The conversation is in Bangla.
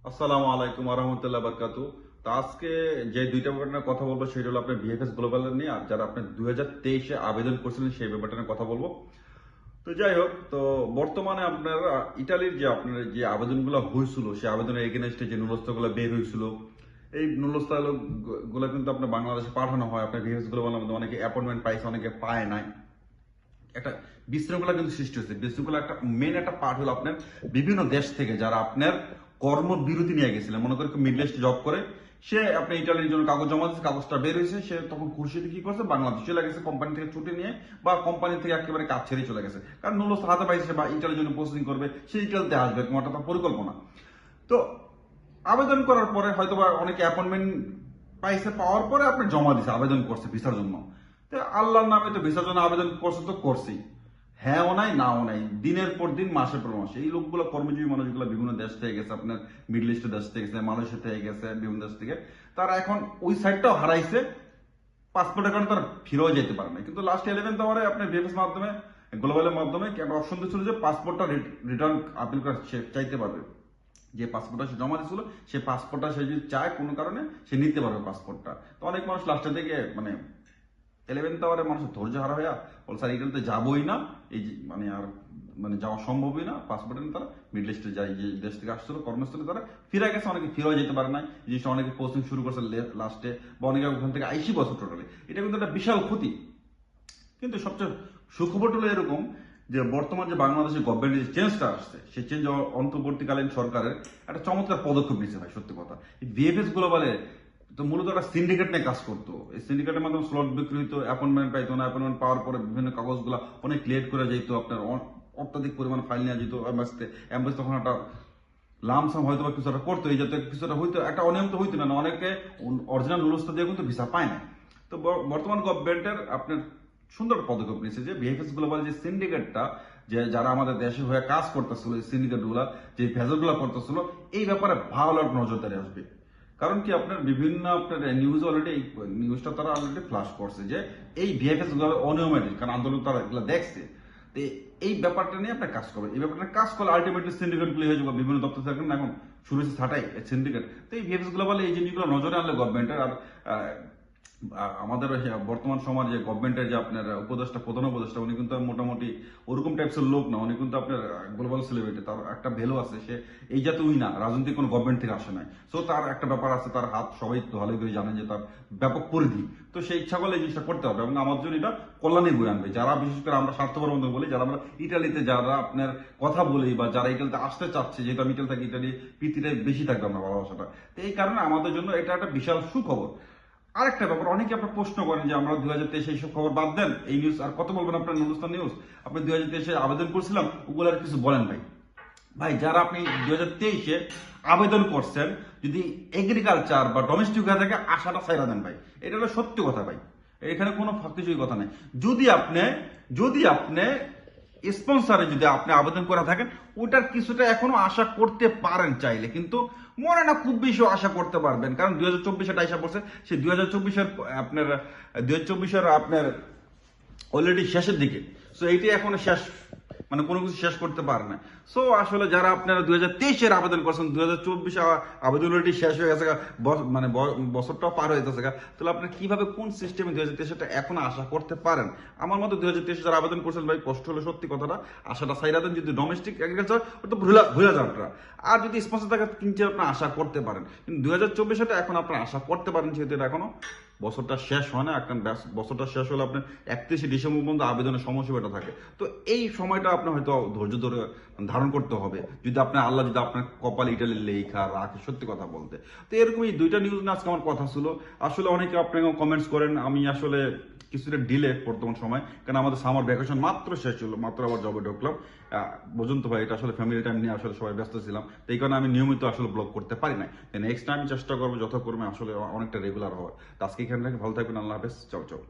আসসালামু আলাইকুম রহমতুল্লাহ বারকাতু। তো আজকে যে দুইটা ব্যাপার নিয়ে কথা বলবো সেটা হলো আপনার ভিএফএস গ্লোবাল নিয়ে, আর যারা আপনি 2023-এ আবেদন করছিলেন সেই ব্যাপারটা নিয়ে কথা বলবো। তো যাই হোক, তো বর্তমানে আপনার ইটালির যে আপনার যে আবেদনগুলো হয়েছিল সেই আবেদনের এগেনস্টে যে নুলস্তাগুলো বের হয়েছিল, এই নুলস্তা গুলো কিন্তু আপনার বাংলাদেশে পাঠানো হয়। আপনার ভিএফএস গ্লোবালের মধ্যে অনেকে অ্যাপয়েন্টমেন্ট পাইছে, অনেকে পায় নাই। একটা বিশৃঙ্খলা কিন্তু সৃষ্টি হচ্ছে। বিশৃঙ্খলা একটা মেন একটা পার্ট হলো আপনার বিভিন্ন দেশ থেকে যারা আপনার কর্মবিরতি নিয়ে গেছিলেন, মনে করেন মিডল ইস্টে জব করে, সে আপনি ইটালির জন্য কাগজ জমা দিচ্ছে, কাগজটা বের হয়েছে, সে তখন খুশিতে কি করছে, বাংলাদেশ চলে গেছে কোম্পানি থেকে ছুটি নিয়ে, বা কোম্পানি থেকে একেবারে কাজ ছেড়ে চলে গেছে, কারণ নুলস্থ হাতে পাইছে বা ইটালির জন্য প্রসেসিং করবে, সে ইটালিতে আসবে, তোমারটা তার পরিকল্পনা। তো আবেদন করার পরে হয়তো বা অনেকে অ্যাপয়েন্টমেন্ট পাইছে, পাওয়ার পরে আপনি জমা দিছে, আবেদন করছে ভিসার জন্য। তো আল্লাহর নামে তো ভিসার জন্য আবেদন করছে, তো করছেই, হ্যাঁও নাই নাও নাই, দিনের পর দিন মাসের পর মাস। এই লোকগুলো কর্মজীবী মানুষগুলো বিভিন্ন দেশ থেকে গেছে, আপনার মিডল ইস্টের দেশ থেকে গেছে, মালয়েশিয়া থেকে গেছে, বিভিন্ন দেশ থেকে, তারা এখন ওই সাইডটাও হারাইছে, পাসপোর্টের কারণে তারা ফিরেও যেতে পারে না। কিন্তু লাস্ট 11th আওয়ারে আপনি ভিএফএস মাধ্যমে, গ্লোবালের মাধ্যমে একটা অপশন দিচ্ছিল যে পাসপোর্টটা রিটার্ন আপিল করা চাইতে পারবে। যে পাসপোর্টটা সে জমা দিয়েছিল সেই পাসপোর্টটা সে যদি চায় কোনো কারণে, সে নিতে পারবে পাসপোর্টটা। তো অনেক মানুষ লাস্টের দিকে মানে 11th আওয়ারে মানুষের ধৈর্য হারা হইয়া বল, স্যার ইটালিতে যাবোই না, এই যে মানে আর মানে যাওয়া সম্ভবই না, পাসপোর্টে তারা মিডল ইস্টে যায়, যে দেশ থেকে আসছিল কর্মস্থলে তারা ফিরে গেছে, অনেকে ফিরেও যেতে পারে না। এই জিনিসটা অনেকে পোস্টিং শুরু করছে লাস্টে, বা অনেকে ওখান থেকে 80 বছর টোটালি। এটা কিন্তু একটা বিশাল ক্ষতি। কিন্তু সবচেয়ে সুখবর হলো এরকম যে বর্তমান যে বাংলাদেশের গভর্নমেন্টের যে চেঞ্জটা আসছে, সেই চেঞ্জ অন্তর্বর্তীকালীন সরকারের একটা চমৎকার পদক্ষেপ নিয়েছে ভাই, সত্যি কথা। এই ভিএফএস গ্লোবালে তো মূলত একটা সিন্ডিকেট নিয়ে কাজ করতো। এই সিন্ডিকেটের মাধ্যমে স্লট বিক্রি হইতো, অ্যাপয়েন্টমেন্ট পাইতো না, অ্যাপয়েন্টমেন্ট পাওয়ার পরে বিভিন্ন কাগজগুলো অনেক লেট করে যেত, আপনার অত্যাধিক পরিমাণ ফাইল নেওয়া যেত এম্বাসিতে। এম্বাসি তখন একটা লামসাম হয়তো বা কিছুটা করতো, এই যাতে কিছুটা হইতো, একটা অনিয়ম তো হইতো না, অনেকে অরিজিনাল নুলস্থা দিয়ে কিন্তু ভিসা পায় না। তো বর্তমান গভর্নমেন্টের আপনার সুন্দর পদক্ষেপ নিয়েছে যে ভিএফএস গ্লোবাল যে সিন্ডিকেটটা, যে যারা আমাদের দেশে হয়ে কাজ করতেছিল, এই সিন্ডিকেট গুলা যে ভেজালগুলো করতেছিল, এই ব্যাপারে ভালো একটা নজরদারি আসবে। কারণ কি, আপনার বিভিন্ন আপনার নিউজ অলরেডি, এই নিউজটা তারা অলরেডি ফ্লাশ করছে যে এই ভিএফএস গুলো অনিয়মেটিক, কারণ আন্দোলন তারা এগুলো দেখছে। তো এই ব্যাপারটা নিয়ে আপনার কাজ করবে, এই ব্যাপারটা কাজ করলে আলটিমেটলি সিন্ডিকেট গুলো হয়ে যাবে। বিভিন্ন দপ্তর থেকে এখন শুরু হয়েছে ছাটাই সিন্ডিকেট। তো এই ভিএফএস গ্লোবাল এই জিনিসগুলো নজরে আনলে গভর্নমেন্টের আর আমাদের বর্তমান সমাজে গভর্নমেন্টের যে আপনার উপদেষ্টা, প্রধান উপদেষ্টা, উনি কিন্তু মোটামুটি ওরকম টাইপসের লোক না, উনি কিন্তু আপনার গ্লোবাল সেলিব্রিটি, তার একটা ভ্যালু আছে, সে এই জাতীয় উই না, রাজনৈতিক কোনো গভর্নমেন্ট থেকে আসে নাই। সো তার একটা ব্যাপার আছে, তার হাত সবাই তো ভালোই করে জানেন যে তার ব্যাপক পরিধি। তো সেই ইচ্ছা করলে এই জিনিসটা করতে হবে, এবং আমার জন্য এটা কল্যাণে বই আনবে। যারা বিশেষ করে আমরা স্বার্থপর মধ্যে বলি, যারা আমরা ইটালিতে যারা আপনার কথা বলি, বা যারা ইটালিতে আসতে চাচ্ছে, যেহেতু আমি ইটালি থাকি, ইটালি প্রীতিটাই বেশি থাকবে আমরা ভালোবাসাটা। তো এই কারণে আমাদের জন্য এটা একটা বিশাল সুখবর। আরেকটা ব্যাপার, অনেকে আপনার প্রশ্ন করেন যে আমরা 2023 এইসব খবর বাদ দেন, এই নিউজ আর কত বলবেন, আপনার নুরুস্তান নিউজ আপনি 2023-এ আবেদন করছিলাম, ওগুলো আর কিছু বলেন ভাই। ভাই যারা আপনি 2023-এ আবেদন করছেন, যদি এগ্রিকালচার বা ডোমেস্টিক হয়ে থাকে, আশাটা ছাইরা দেন ভাই। এটা হলো সত্যি কথা ভাই, এখানে কোনো কিছুই কথা নেই। যদি আপনি স্পন্সারে যদি আপনি আবেদন করে থাকেন, ওটার কিছুটা এখনো আশা করতে পারেন চাইলে, কিন্তু মনে না খুব বেশি আশা করতে পারবেন, কারণ 2024-এ আশা করছে, সেই 2024-এর আপনার 2024-এর আপনার অলরেডি শেষের দিকে। সো এইটাই এখনো শেষ, মানে কোনো কিছু শেষ করতে পারে না। সো আসলে যারা আপনারা 2023-এর আবেদন করছেন, 2024 আবেদন অলরেডি শেষ হয়ে গেছে, মানে বছরটাও পার হয়ে গেছে, তাহলে আপনার কিভাবে কোন সিস্টেমে 2023-টা এখন আশা করতে পারেন? আমার মতো 2023 যারা আবেদন করছেন ভাই, কষ্ট হলে সত্যি কথাটা, আশাটা ছাইরা দেন। যদি ডোমেস্টিক এগ্রিকালচার, ওটা ভুলে যান আপনারা। আর যদি স্পন্সর থাকে, কিনতে আপনার আশা করতে পারেন, কিন্তু 2024-টা এখন আপনার আশা করতে পারেন, যেহেতু এটা এখনো বছরটা শেষ হয় না। একটা বছরটা শেষ হলে আপনার 31শে ডিসেম্বর পর্যন্ত আবেদনের সময়সীমাটা থাকে। তো এই সময়টা আপনার হয়তো ধৈর্য ধরে ধারণ করতে হবে, যদি আপনার আল্লাহ যদি আপনার কপাল ইটালির লেখা রাখে, সত্যি কথা বলতে। তো এরকমই দুইটা নিউজ নিয়ে আজকে আমার কথা ছিল। আসলে অনেকে আপনাকে কমেন্টস করেন, আমি আসলে কিছুটা ডিলে বর্তমান সময়, কারণ আমাদের সামার ভ্যাকেশন মাত্র শেষ হলো, মাত্র আবার জবে ঢুকলাম। বুঝুন তো ভাই, এটা আসলে ফ্যামিলি টাইম নিয়ে আসলে সবাই ব্যস্ত ছিলাম, তো এই কারণে আমি নিয়মিত আসলে ব্লগ করতে পারি না। নেক্সট টাইম চেষ্টা করবো যথাক্রমে আসলে অনেকটা রেগুলার হওয়ার। তো আজকে এখানে ভালো থাকবেন, আল্লাহ হাফেজ, চাও চাও।